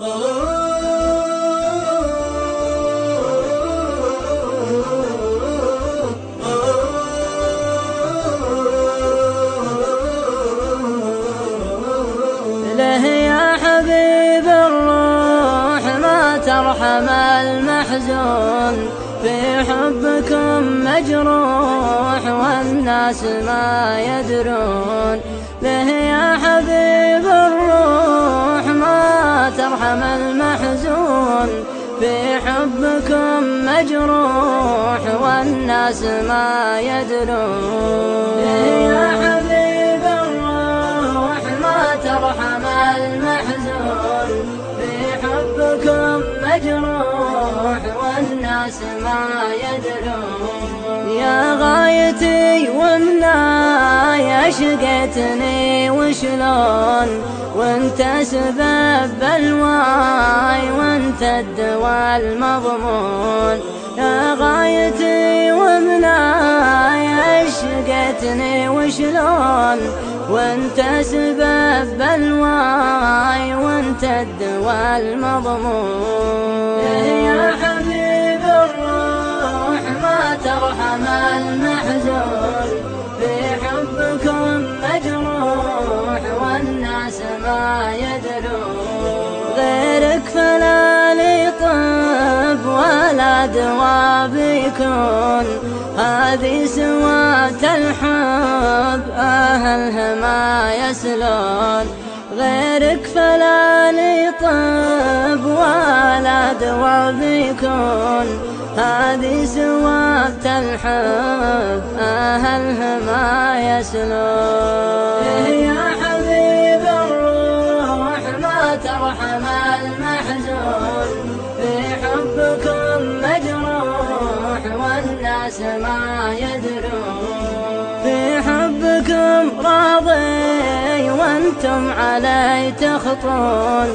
له يا حبيب الروح ما ترحم المحزون، في حبكم مجروح والناس ما يدرون. له يا حبيب الروح ما ترحم المحزون، في حبكم مجروح والناس ما يدرون. له يا حبيب الروح ما ترحم المحزون، في حبكم مجروح والناس ما يدرون. يا غايتي ومناي شقيتني وشلون، وانت سبب بلواي وانت الدواء المضمون. يا غايتي ومناي شقيتني وشلون، وانت سبب بلواي وانت الدواء المضمون. يا حبيب الروح ما ترحم المحزون، في حبكم مجروح والناس ما يدرون. غيرك فلا لي طب ولا دوا بيكون، هذه سوات الحب أهلها ما يسلون. غيرك فلا لي طب ولا دوا بيكون، هذه سوات الحب أهلها ما يسلون. يا حبيب الروح ما ترحم المحزون، في حبكم مجروح والناس ما يدرون. في حبكم راضي وانتم علي تخطون،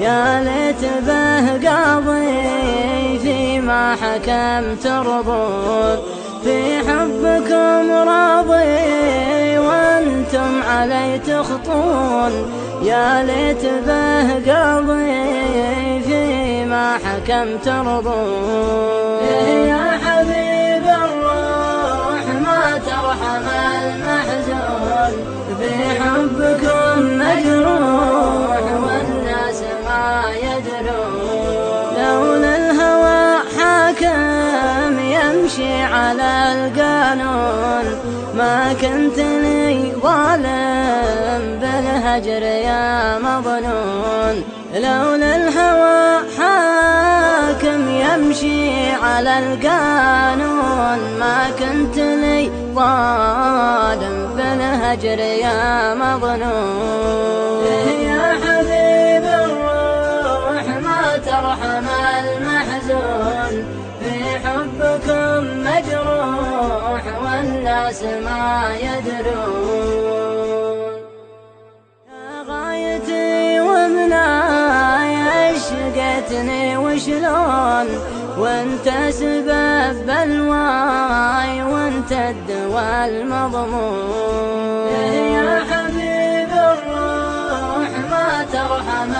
يا ليت به قاضي فيما حكم ترضون. في حبكم راضي وانتم علي تخطون، يا ليت به قاضي فيما حكم ترضون. يا حبيب الروح ما ترحم المحزون، في حبكم مجروح والناس ما يدرون. لولا الهوى حاكم يمشي على القانون، ما كنت لي ظالم بالهجر يا مظنون. لولا الهوى حاكم يمشي على القانون، ما كنت لي ظالم بالهجر يا مظنون. يا حبيب الروح ما ترحم المحزون، في حبكم مجروح والناس ما يدرون. يا غايتي ومناي شقيتني وشلون، وانت سبب بلواي وانت الدواء المضمون. يا حبيب الروح ما ترحم